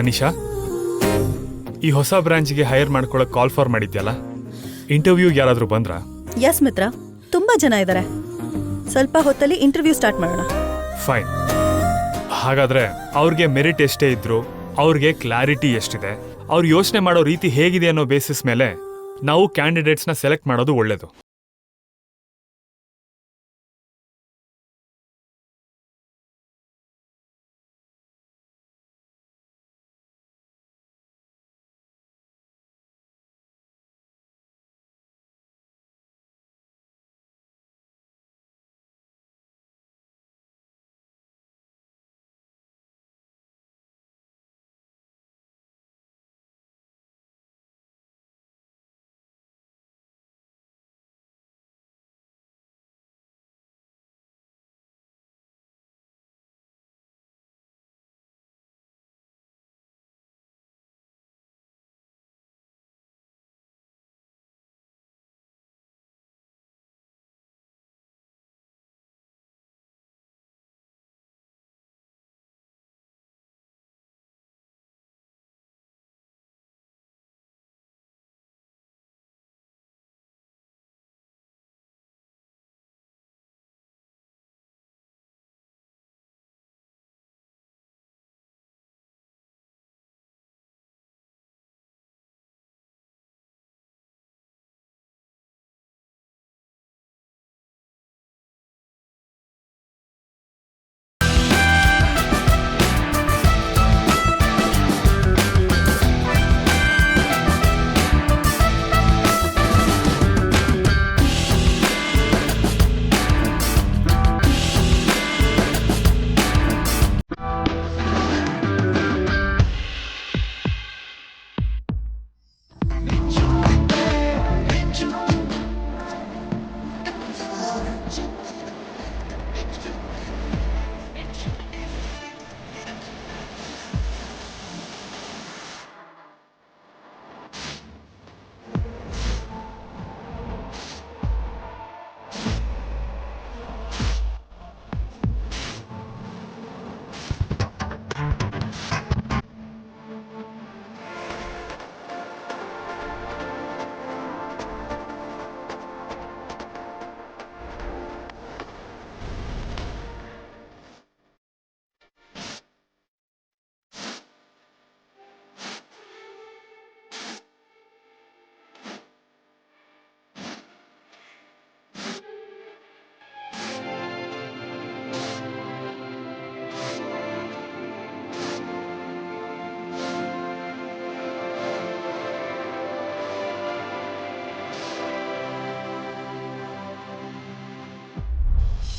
ಮನೀಷಾ, ಈ ಹೊಸ ಬ್ರಾಂಚ್ಗೆ ಹೈರ್ ಮಾಡ್ಕೊಳ್ಳೋಕೆ ಕಾಲ್ ಫಾರ್ ಮಾಡಿದ್ಯಲ್ಲ, ಇಂಟರ್ವ್ಯೂಗೆ ಯಾರಾದರೂ ಬಂದ್ರಾ? ಯಸ್ ಮಿತ್ರ, ತುಂಬಾ ಜನ ಇದ್ದಾರೆ. ಸ್ವಲ್ಪ ಹೊತ್ತಲ್ಲಿ ಇಂಟರ್ವ್ಯೂ ಸ್ಟಾರ್ಟ್ ಮಾಡೋಣ. ಫೈನ್. ಹಾಗಾದ್ರೆ ಅವ್ರಿಗೆ ಮೆರಿಟ್ ಎಷ್ಟೇ ಇದ್ರು, ಅವ್ರಿಗೆ ಕ್ಲಾರಿಟಿ ಎಷ್ಟಿದೆ, ಅವ್ರು ಯೋಚನೆ ಮಾಡೋ ರೀತಿ ಹೇಗಿದೆ ಅನ್ನೋ ಬೇಸಿಸ್ ಮೇಲೆ ನಾವು ಕ್ಯಾಂಡಿಡೇಟ್ಸ್ನ ಸೆಲೆಕ್ಟ್ ಮಾಡೋದು ಒಳ್ಳೇದು.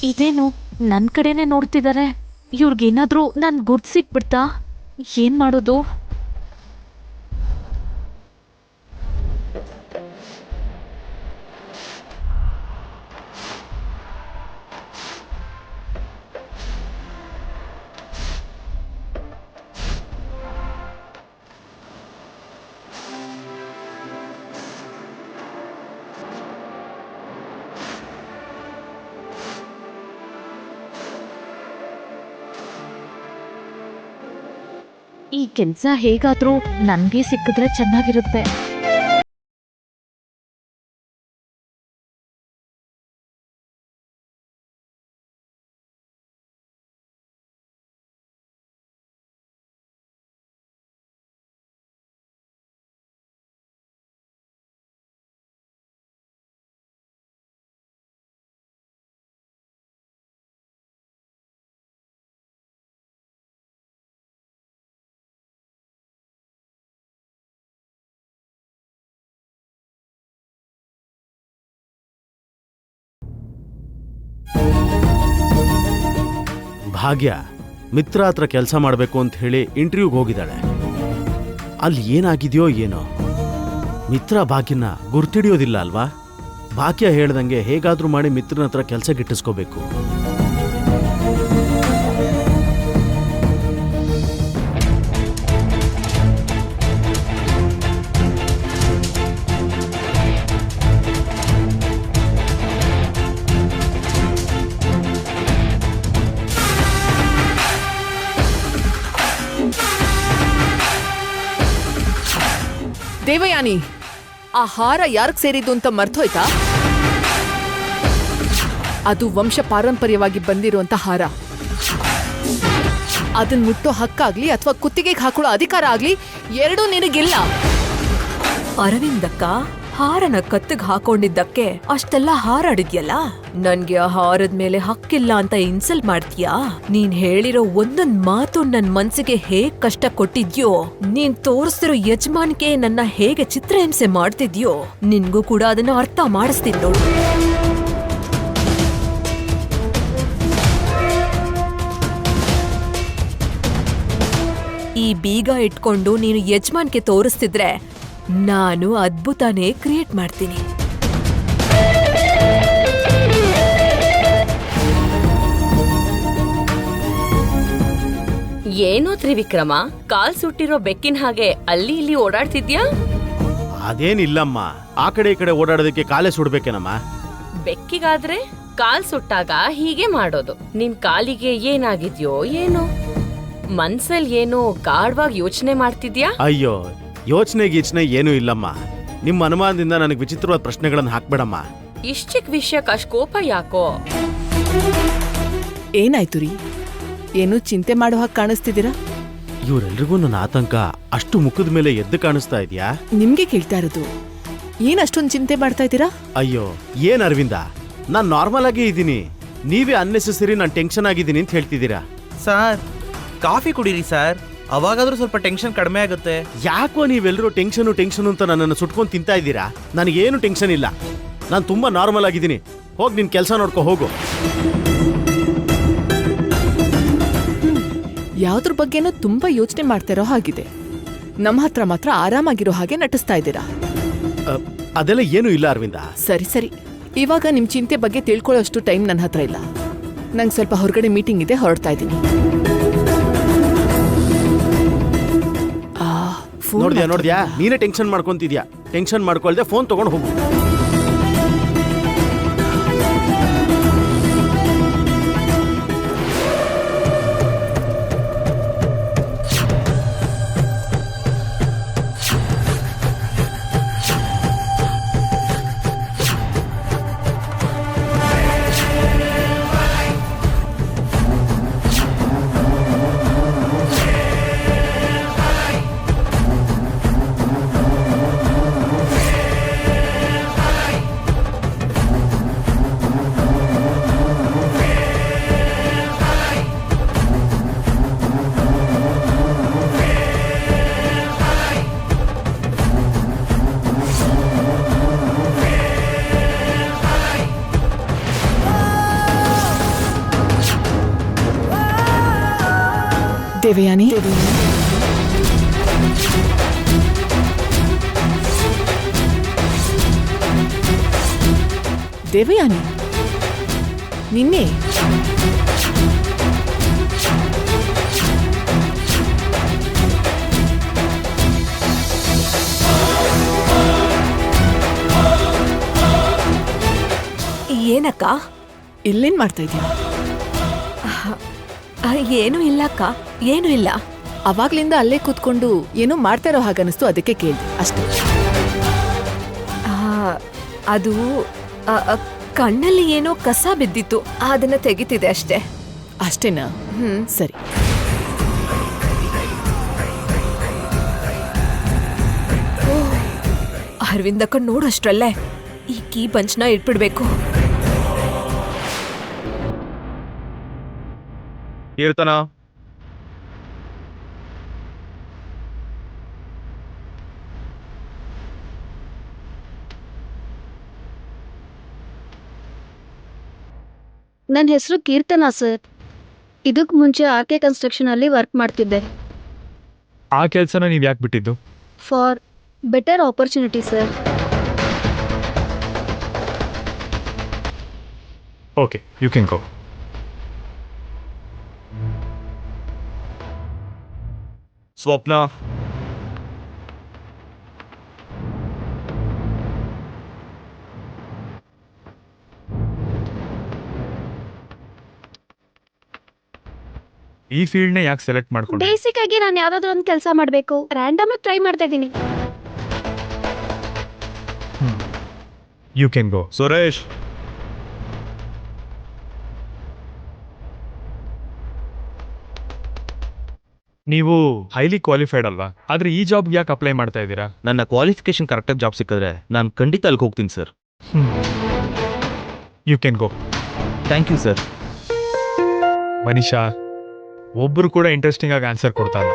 ಇದೇನು ನನ್ನ ಕಡೆನೇ ನೋಡ್ತಿದ್ದಾರೆ? ಇವ್ರಿಗೇನಾದರೂ ನಾನು ಗುರ್ತು ಸಿಕ್ಬಿಡ್ತಾ? ಏನು ಮಾಡೋದು? ಈ ಕೆಲಸ ಹೇಗಾದರೂ ನನಗೆ ಸಿಕ್ಕಿದ್ರೆ ಚೆನ್ನಾಗಿರುತ್ತೆ. ಭಾಗ್ಯ ಮಿತ್ರ ಹತ್ರ ಕೆಲಸ ಮಾಡಬೇಕು ಅಂತ ಹೇಳಿ ಇಂಟರ್ವ್ಯೂಗೆ ಹೋಗಿದ್ದಾಳೆ. ಅಲ್ಲಿ ಏನಾಗಿದೆಯೋ ಏನೋ, ಮಿತ್ರ ಭಾಗ್ಯನ ಗುರ್ತಿಡಿಯೋದಿಲ್ಲ ಅಲ್ವಾ? ಭಾಗ್ಯ ಹೇಳ್ದಂಗೆ ಹೇಗಾದ್ರೂ ಮಾಡಿ ಮಿತ್ರನ ಹತ್ರ ಕೆಲಸ ಗಿಟ್ಟಿಸ್ಕೋಬೇಕು. ದೇವಯಾನಿ, ಆ ಹಾರ ಯಾರಿಗೆ ಸೇರಿದ್ದು ಅಂತ ಮರ್ತೋಯ್ತಾ? ಅದು ವಂಶ ಪಾರಂಪರ್ಯವಾಗಿ ಬಂದಿರುವಂತ ಹಾರ. ಅದನ್ನ ಮುಟ್ಟೋ ಹಕ್ಕಾಗ್ಲಿ ಅಥವಾ ಕುತ್ತಿಗೆಗೆ ಹಾಕೊಳ್ಳೋ ಅಧಿಕಾರ ಆಗ್ಲಿ ಎರಡೂ ನಿನಗಿಲ್ಲ. ಅರವಿಂದಕ್ಕ, ಹಾರನ ಕತ್ತಿಗೆ ಹಾಕೊಂಡಿದ್ದಕ್ಕೆ ಅಷ್ಟೆಲ್ಲ ಹಾರಾಡಿದ್ಯಲ್ಲ, ನನ್ಗೆ ಆ ಹಾರದ ಮೇಲೆ ಹಕ್ಕಿಲ್ಲ ಅಂತ ಇನ್ಸಲ್ಟ್ ಮಾಡ್ತೀಯಾ? ನೀನ್ ಹೇಳಿರೋ ಒಂದೊಂದ್ ಮಾತು ನನ್ ಮನ್ಸಿಗೆ ಹೇಗ್ ಕಷ್ಟ ಕೊಟ್ಟಿದ್ಯೋ, ನೀನ್ ತೋರಿಸ್ತಿರೋ ಯಜಮಾನಿಕೆ ನನ್ನ ಹೇಗೆ ಚಿತ್ರಹಿಂಸೆ ಮಾಡ್ತಿದ್ಯೋ, ನಿನ್ಗೂ ಕೂಡ ಅದನ್ನ ಅರ್ಥ ಮಾಡಿಸ್ತೀನಿ ನೋಡು. ಈ ಬೀಗ ಇಟ್ಕೊಂಡು ನೀನು ಯಜಮಾನ್ಗೆ ತೋರಿಸ್ತಿದ್ರೆ ನಾನು ಅದ್ಭುತನೇ ಕ್ರಿಯೇಟ್ ಮಾಡ್ತೀನಿ. ಏನೋ ತ್ರಿವಿಕ್ರಮ, ಕಾಲ್ ಸುಟ್ಟಿರೋ ಬೆಕ್ಕಿನ ಹಾಗೆ ಅಲ್ಲಿ ಇಲ್ಲಿ ಓಡಾಡ್ತಿದ್ಯಾ? ಅದೇನಿಲ್ಲಮ್ಮ, ಆ ಕಡೆ ಈ ಕಡೆ ಓಡಾಡೋದಕ್ಕೆ ಕಾಲೇ ಸುಡ್ಬೇಕೇನಮ್ಮ? ಬೆಕ್ಕಿಗಾದ್ರೆ ಕಾಲ್ ಸುಟ್ಟಾಗ ಹೀಗೆ ಮಾಡೋದು. ನಿನ್ ಕಾಲಿಗೆ ಏನಾಗಿದ್ಯೋ ಏನೋ, ಮನ್ಸಲ್ ಏನೋ ಗಾಢವಾಗಿ ಯೋಚನೆ ಮಾಡ್ತಿದ್ಯಾ? ಅಯ್ಯೋ, ಯೋಚನೆ ಗೀಚನೆ ಏನೂ ಇಲ್ಲಮ್ಮ. ನಿಮ್ಮ ಅನುಮಾನದಿಂದ ನನಗೆ ವಿಚಿತ್ರವಾದ ಪ್ರಶ್ನೆಗಳನ್ನು ಹಾಕ್ಬೇಡಮ್ಮ. ಇಷ್ಟ್ ಚಿಕ್ಕ ವಿಷಯಕ್ಕೆ ಅಷ್ಟ್ ಕೋಪ ಯಾಕೋ? ಏನಾಯ್ತು ರೀ? ಏನು ಚಿಂತೆ ಮಾಡೋ ಹಾಗೆ ಕಾಣಿಸ್ತಿದ್ದೀರಾ? ಇವರೆಲ್ರಿಗೂ ನನ್ನ ಆತಂಕ ಅಷ್ಟು ಮುಖದ ಮೇಲೆ ಎದ್ದು ಕಾಣಿಸ್ತಾ ಇದೆಯಾ? ನಿಮ್ಗೆ ಕೇಳ್ತಾ ಇರೋದು, ಏನ್ ಅಷ್ಟೊಂದು ಚಿಂತೆ ಮಾಡ್ತಾ ಇದ್ದೀರಾ? ಅಯ್ಯೋ, ಏನ್ ಅರವಿಂದ, ನಾನ್ ನಾರ್ಮಲ್ ಆಗೇ ಇದ್ದೀನಿ. ನೀವೇ ಅನ್ನೆಸೆಸರಿ ನಾನು ಟೆನ್ಷನ್ ಆಗಿದ್ದೀನಿ ಅಂತ ಹೇಳ್ತಿದ್ದೀರಾ. ಸರ್, ಕಾಫಿ ಕುಡೀರಿ ಸರ್, ಅವಾಗಾದ್ರೂ ಸ್ವಲ್ಪ ಟೆನ್ಷನ್ ಕಡಿಮೆ ಆಗುತ್ತೆ. ಯಾಕೋ ನೀವೆಲ್ಲರೂ ಟೆನ್ಷನ್ ಅಂತ ನನ್ನನ್ನು ಸುಟ್ಕೊಂಡು ತಿಂತಾ ಇದ್ದೀರಾ? ನನಗೇನು ಟೆನ್ಷನ್ ಇಲ್ಲ, ನಾನು ತುಂಬಾ ನಾರ್ಮಲ್ ಆಗಿದ್ದೀನಿ. ಹೋಗಿ ನಿನ್ ಕೆಲಸ ನೋಡ್ಕೊ ಹೋಗು. ಯಾವ್ದ್ರ ಬಗ್ಗೆನೂ ತುಂಬಾ ಯೋಚನೆ ಮಾಡ್ತಿರೋ ಹಾಗಿದೆ. ನಮ್ಮ ಹತ್ರ ಮಾತ್ರ ಆರಾಮಾಗಿರೋ ಹಾಗೆ ನಟಿಸ್ತಾ ಇದ್ದೀರಾ. ಅದೆಲ್ಲ ಏನೂ ಇಲ್ಲ ಅರವಿಂದ. ಸರಿ ಸರಿ, ಇವಾಗ ನಿಮ್ ಚಿಂತೆ ಬಗ್ಗೆ ತಿಳ್ಕೊಳ್ಳೋಷ್ಟು ಟೈಮ್ ನನ್ನ ಹತ್ರ ಇಲ್ಲ. ನಂಗೆ ಸ್ವಲ್ಪ ಹೊರಗಡೆ ಮೀಟಿಂಗ್ ಇದೆ, ಹೊರಡ್ತಾ ಇದ್ದೀನಿ. ನೋಡ್ದ್ಯಾ, ನೀನೇ ಟೆನ್ಷನ್ ಮಾಡ್ಕೊಂತಿದ್ಯಾ. ಟೆನ್ಷನ್ ಮಾಡ್ಕೊಳ್ದೆ ಫೋನ್ ತಗೊಂಡು ಹೋಗು. ದೇವಯಾನಿ, ದೇವಯಾನಿ, ನಿನ್ನೆ ಏನಕ್ಕ? ಇಲ್ಲೇನ್ ಮಾಡ್ತಾ ಇದೀಯ? ಏನೂ ಇಲ್ಲಕ್ಕ, ಏನೂ ಇಲ್ಲ. ಅವಾಗ್ಲಿಂದ ಅಲ್ಲೇ ಕೂತ್ಕೊಂಡು ಏನೋ ಮಾಡ್ತಾ ಇರೋ ಹಾಗನ್ನಿಸ್ತು, ಅದಕ್ಕೆ ಕೇಳ್ದೆ ಅಷ್ಟೇ. ಅದು ಕಣ್ಣಲ್ಲಿ ಏನೋ ಕಸ ಬಿದ್ದಿತ್ತು, ಅದನ್ನ ತೆಗಿತಿದೆ ಅಷ್ಟೇ. ಅಷ್ಟೇನಾ? ಸರಿ. ಅರವಿಂದಕ್ಕ ನೋಡೋಷ್ಟ್ರಲ್ಲೇ ಈ ಕೀ ಬಂಚ್ನ ಇಟ್ಬಿಡ್ಬೇಕು. ಕೀರ್ತನ, ನನ್ನ ಹೆಸರು ಕೀರ್ತನಾ ಸರ್. ಇದಕ್ಕೆ ಮುಂಚೆ ಆರ್ಕೆ ಕನ್ಸ್ಟ್ರಕ್ಷನ್ ಅಲ್ಲಿ ವರ್ಕ್ ಮಾಡ್ತಿದ್ದೆ. ಆ ಕೆಲಸನ ನೀವು ಯಾಕೆ ಬಿಟ್ಟಿದ್ದು? For better opportunity sir. Okay, you can go. Swapna, ಈ ಫೀಲ್ಡ್ನೇ ಯಾಕೆ ಸೆಲೆಕ್ಟ್ ಮಾಡ್ಕೊಂಡು? ಬೇಸಿಕ್ ಆಗಿ ನಾನು ಯಾವ್ದಾದ್ರು ಒಂದು ಕೆಲಸ ಮಾಡಬೇಕು, ರ್ಯಾಂಡಮ್ ಆಗಿ ಟ್ರೈ ಮಾಡ್ತಾ ಇದ್ದೀನಿ. ಯು ಕ್ಯಾನ್ ಗೋ. ಸುರೇಶ್, ನೀವು ಹೈಲಿ ಕ್ವಾಲಿಫೈಡ್ ಅಲ್ವಾ, ಆದ್ರೆ ಈ ಜಾಬ್ಗೆ ಯಾಕೆ ಅಪ್ಲೈ ಮಾಡ್ತಾ ಇದ್ದೀರಾ? ನನ್ನ ಕ್ವಾಲಿಫಿಕೇಶನ್ ಕರೆಕ್ಟಾಗಿ ಜಾಬ್ ಸಿಕ್ಕಿದ್ರೆ ನಾನು ಖಂಡಿತ ಅಲ್ಲಿಗೆ ಹೋಗ್ತೀನಿ sir. You can go. Thank you sir. Manisha, ಒಬ್ಬರು ಕೂಡ ಇಂಟ್ರೆಸ್ಟಿಂಗ್ ಆಗಿ ಆನ್ಸರ್ ಕೊಡ್ತಾ ಇಲ್ಲ.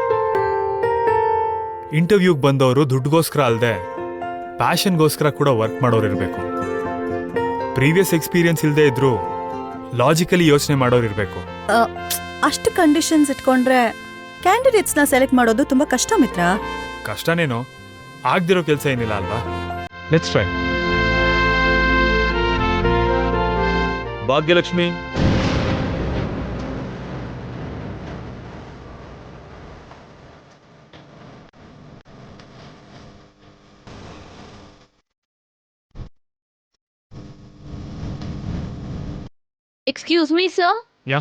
ಇಂಟರ್ವ್ಯೂಗೆ ಬಂದವರು ದುಡ್ಡುಗೋಸ್ಕರ ಅಲ್ಲದೆ ಪ್ಯಾಷನ್ಗೋಸ್ಕರ ಕೂಡ ವರ್ಕ್ ಮಾಡೋರು ಇರಬೇಕು. ಪ್ರೀವಿಯಸ್ ಎಕ್ಸ್ಪೀರಿಯನ್ಸ್ ಇಲ್ಲದೆ ಇದ್ರು ಲಾಜಿಕಲಿ ಯೋಚನೆ ಮಾಡೋರು ಇರಬೇಕು. ಅಷ್ಟು ಕಂಡೀಷನ್ಸ್ ಇಟ್ಕೊಂಡ್ರೆ ಕ್ಯಾಂಡಿಡೇಟ್ಸ್ನ ಸೆಲೆಕ್ಟ್ ಮಾಡೋದು ತುಂಬಾ ಕಷ್ಟ ಮಿತ್ರ. ಕಷ್ಟನೇನೋ, ಆಗ್ದಿರೋ ಕೆಲಸ ಏನಿಲ್ಲ ಅಲ್ವಾ? Let's try. Bhagyalakshmi, excuse me sir. Yeah.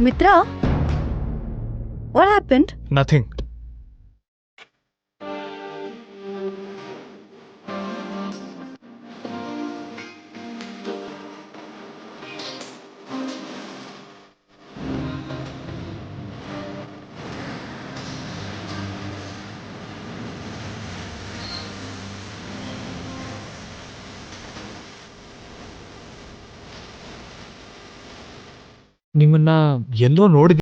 Mitra, what happened? Nothing. ನಿಮ್ಮನ್ನ ಎಲ್ಲೋ ನೋಡಿದ.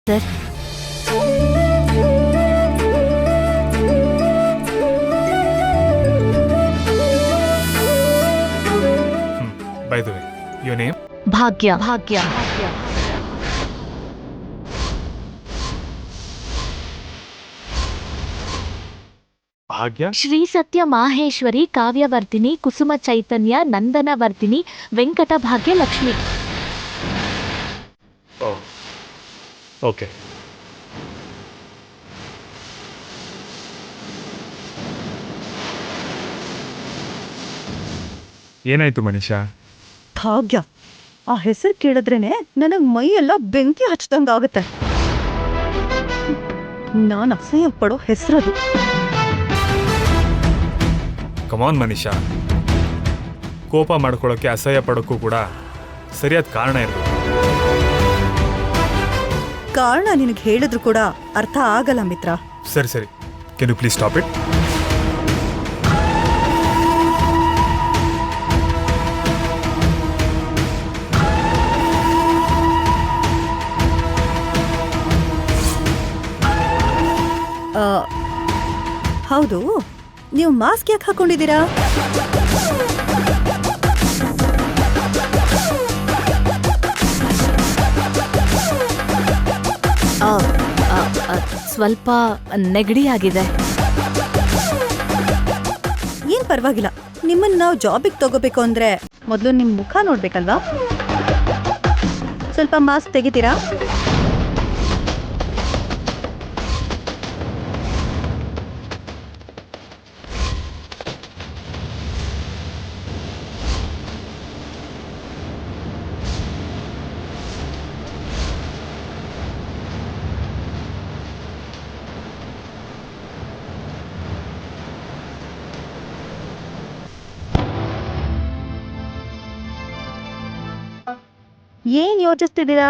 Sir, by the way, your name? ಭಾಗ್ಯ. ಭಾಗ್ಯ. ಭಾಗ್ಯ. ಶ್ರೀ ಸತ್ಯ ಮಾಹೇಶ್ವರಿ, ಕಾವ್ಯವರ್ಧಿನಿ, ಕುಸುಮ ಚೈತನ್ಯ, ನಂದನವರ್ಧಿನಿ, ವೆಂಕಟ ಭಾಗ್ಯ ಲಕ್ಷ್ಮಿ. ಓಕೆ. ಏನಾಯ್ತು ಮನೀಷಾ? ಭಾಗ್ಯ, ಆ ಹೆಸರು ಕೇಳಿದ್ರೇನೆ ನನಗ್ ಮೈ ಎಲ್ಲ ಬೆಂಕಿ ಹಚ್ದಂಗಾಗುತ್ತೆ. ನಾನು ಅಸಹ್ಯ ಪಡೋ ಹೆಸರದು. ಕಮಾನ್ ಮನೀಷಾ, ಕೋಪ ಮಾಡ್ಕೊಳ್ಳೋಕೆ, ಅಸಹ್ಯ ಪಡೋಕ್ಕೂ ಕೂಡ ಸರಿಯಾದ ಕಾರಣ ಇರಬೇಕು. ಕಾರಣ ನಿನಗೆ ಹೇಳಿದ್ರು ಕೂಡ ಅರ್ಥ ಆಗಲ್ಲ ಮಿತ್ರ. ಸರಿ ಸರಿ, can you please stop it? ಹೌದು, ನೀವು ಮಾಸ್ಕ್ ಯಾಕೆ ಹಾಕೊಂಡಿದ್ದೀರಾ? ಸ್ವಲ್ಪ ನೆಗಡಿ ಆಗಿದೆ. ಏನ್ ಪರವಾಗಿಲ್ಲ. ನಿಮ್ಮನ್ನ ನಾವು ಜಾಬಿಗೆ ತಗೋಬೇಕು ಅಂದ್ರೆ ಮೊದಲು ನಿಮ್ ಮುಖ ನೋಡ್ಬೇಕಲ್ವಾ? ಸ್ವಲ್ಪ ಮಾಸ್ಕ್ ತೆಗಿತೀರಾ? ಏನ್ ಯೋಚಿಸ್ತಿದ್ದೀರಾ?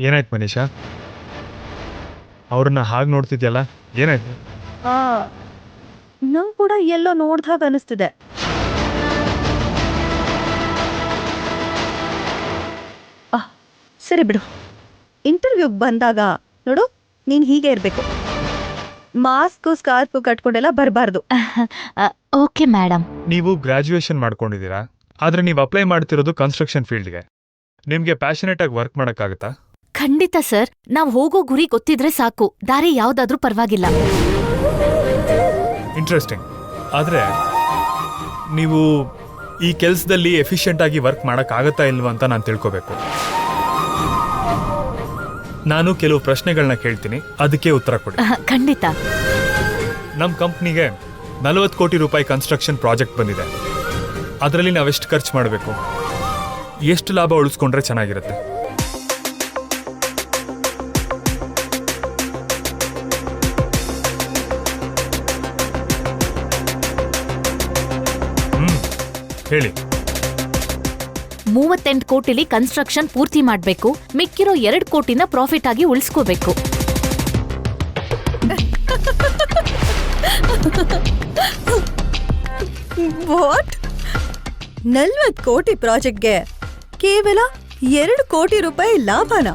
ಏನಾಯ್ತು ಮನೀಷಾ? ಅವ್ರನ್ನ ಹಾಗೆ ನೋಡ್ತಿದ್ಯಲ್ಲ, ಏನಾಯ್ತು? ನಂಗೆ ಕೂಡ ಎಲ್ಲೋ ನೋಡ್ದಾಗ ಅನಿಸ್ತಿದೆ. ಸರಿ ಬಿಡು. ಇಂಟರ್ವ್ಯೂಗೆ ಬಂದಾಗ ನೋಡು, ನೀನು ಹೀಗೆ ಇರಬೇಕು. ಮಾಸ್ಕು ಸ್ಕಾರ್ಫು ಕಟ್ಕೊಂಡೆಲ್ಲ ಬರಬಾರ್ದು. Okay madam. ನೀವು ಗ್ರಾಜ್ಯುಯೇಷನ್ ಮಾಡ್ಕೊಂಡಿದ್ದೀರಾ, ಆದರೆ ನೀವು ಅಪ್ಲೈ ಮಾಡ್ತಿರೋದು ಕನ್ಸ್ಟ್ರಕ್ಷನ್ ಫೀಲ್ಡ್ಗೆ. ನಿಮಗೆ ಪ್ಯಾಷನೇಟ್ ಆಗಿ ವರ್ಕ್ ಮಾಡೋಕ್ಕಾಗತ್ತಾ? ಖಂಡಿತ ಸರ್. ನಾವು ಹೋಗೋ ಗುರಿ ಗೊತ್ತಿದ್ರೆ ಸಾಕು, ದಾರಿ ಯಾವ್ದಾದ್ರೂ ಪರವಾಗಿಲ್ಲ. ಇಂಟ್ರೆಸ್ಟಿಂಗ್. ಆದರೆ ನೀವು ಈ ಕೆಲಸದಲ್ಲಿ ಎಫಿಷಿಯೆಂಟ್ ಆಗಿ ವರ್ಕ್ ಮಾಡೋಕ್ಕಾಗತ್ತಾ ಇಲ್ವಾ ಅಂತ ನಾನು ತಿಳ್ಕೋಬೇಕು. ನಾನು ಕೆಲವು ಪ್ರಶ್ನೆಗಳನ್ನ ಕೇಳ್ತೀನಿ, ಅದಕ್ಕೆ ಉತ್ತರ ಕೊಡಿ. ಖಂಡಿತ. ನಮ್ಮ ಕಂಪ್ನಿಗೆ 40 ಕೋಟಿ ರೂಪಾಯಿ ಕನ್ಸ್ಟ್ರಕ್ಷನ್ ಪ್ರಾಜೆಕ್ಟ್ ಬಂದಿದೆ. ಅದರಲ್ಲಿ ನಾವೆಷ್ಟು ಖರ್ಚು ಮಾಡಬೇಕು, ಎಷ್ಟು ಲಾಭ ಉಳಿಸ್ಕೊಂಡ್ರೆ ಚೆನ್ನಾಗಿರುತ್ತೆ? ಹೇಳಿ. 38 ಕೋಟಿಲಿ ಕನ್ಸ್ಟ್ರಕ್ಷನ್ ಪೂರ್ತಿ ಮಾಡ್ಬೇಕು, ಮಿಕ್ಕಿರೋ 2 ಕೋಟಿನ ಪ್ರಾಫಿಟ್ ಆಗಿ ಉಳಿಸ್ಕೋಬೇಕು. ವಾಟ್? 40 ಕೋಟಿ ಪ್ರಾಜೆಕ್ಟ್ಗೆ ಕೇವಲ 2 ಕೋಟಿ ರೂಪಾಯಿ ಲಾಭನ?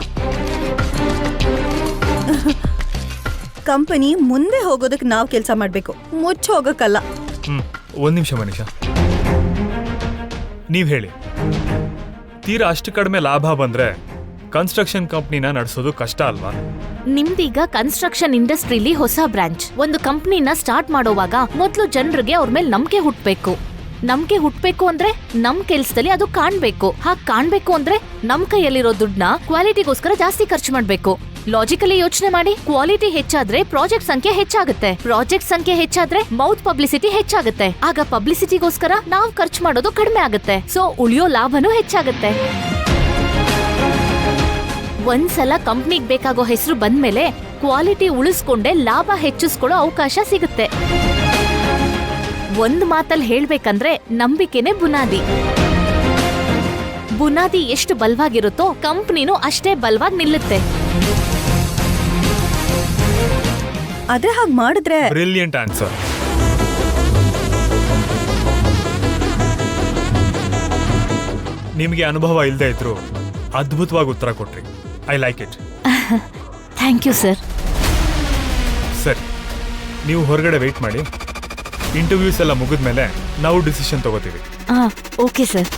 ಕಂಪನಿ ಮುಂದೆ ಹೋಗೋದಕ್ಕೆ ನಾವು ಕೆಲಸ ಮಾಡಬೇಕು, ಮುಚ್ಚ ಹೋಗಕ್ಕಲ್ಲ. ಒಂದು ನಿಮಿಷ ಮನೀಷಾ, ನೀವು ಹೇಳಿ. ತೀರಾ ಅಷ್ಟು ಕಡಿಮೆ ಲಾಭ ಬಂದ್ರೆ ಕನ್ಸ್ಟ್ರಕ್ಷನ್ ಕಂಪ್ನಿನ ನಡೆಸೋದು ಕಷ್ಟ ಅಲ್ವಾ? ನಿಮ್ದೀಗ ಕನ್ಸ್ಟ್ರಕ್ಷನ್ ಇಂಡಸ್ಟ್ರಿಲಿ ಹೊಸ ಬ್ರಾಂಚ್. ಒಂದು ಕಂಪ್ನಿನ ಸ್ಟಾರ್ಟ್ ಮಾಡೋವಾಗ ಮೊದಲು ಜನರಿಗೆ ಅವ್ರ ಮೇಲೆ ನಂಬಿಕೆ ಹುಟ್ಟಬೇಕು. ನಂಬಿಕೆ ಹುಟ್ಟಬೇಕು ಅಂದ್ರೆ ನಮ್ ಕೆಲ್ಸದಲ್ಲಿ ಅದು ಕಾಣ್ಬೇಕು. ಹಾಗೆ ಕಾಣ್ಬೇಕು ಅಂದ್ರೆ ನಮ್ ಕೈಯಲ್ಲಿರೋ ದುಡ್ಡನ್ನ ಕ್ವಾಲಿಟಿಗೋಸ್ಕರ ಜಾಸ್ತಿ ಖರ್ಚು ಮಾಡ್ಬೇಕು. ಲಾಜಿಕಲಿ ಯೋಚನೆ ಮಾಡಿ. ಕ್ವಾಲಿಟಿ ಹೆಚ್ಚಾದ್ರೆ ಪ್ರಾಜೆಕ್ಟ್ ಸಂಖ್ಯೆ ಹೆಚ್ಚಾಗುತ್ತೆ, ಪ್ರಾಜೆಕ್ಟ್ ಸಂಖ್ಯೆ ಹೆಚ್ಚಾದ್ರೆ ಮೌತ್ ಪಬ್ಲಿಸಿಟಿ ಹೆಚ್ಚಾಗುತ್ತೆ. ಆಗ ಪಬ್ಲಿಸಿಟಿಗೋಸ್ಕರ ನಾವು ಖರ್ಚು ಮಾಡೋದು ಕಡಿಮೆ ಆಗುತ್ತೆ, ಸೊ ಉಳಿಯೋ ಲಾಭನೂ ಹೆಚ್ಚಾಗುತ್ತೆ. ಒಂದ್ಸಲ ಕಂಪ್ನಿಗೆ ಬೇಕಾಗೋ ಹೆಸರು ಬಂದ್ಮೇಲೆ ಕ್ವಾಲಿಟಿ ಉಳಿಸ್ಕೊಂಡೆ ಲಾಭ ಹೆಚ್ಚಿಸ್ಕೊಳ್ಳೋ ಅವಕಾಶ ಸಿಗುತ್ತೆ. ಒಂದ್ ಮಾತಲ್ಲಿ ಹೇಳ್ಬೇಕಂದ್ರೆ ನಂಬಿಕೆನೆ ಬುನಾದಿ. ಬುನಾದಿ ಎಷ್ಟು ಬಲವಾಗಿರುತ್ತೋ ಕಂಪ್ನಿನೂ ಅಷ್ಟೇ ಬಲವಾಗಿ ನಿಲ್ಲುತ್ತೆ. ಅದೇ ಹಾಗೆ ಮಾಡಿದ್ರೆ. Brilliant answer. ನಿಮಗೆ ಅನುಭವ ಇಲ್ಲದೆ ಇದ್ರು ಅದ್ಭುತವಾಗಿ ಉತ್ತರ ಕೊಟ್ರಿ. I like it. Thank you sir. ಸರಿ, ನೀವು ಹೊರಗಡೆ ವೆಯ್ಟ್ ಮಾಡಿ. ಇಂಟರ್ವ್ಯೂಸ್ ಎಲ್ಲ ಮುಗಿದ್ಮೇಲೆ ನಾವು ಡಿಸಿಷನ್ ತಗೋತೀವಿ. Okay sir.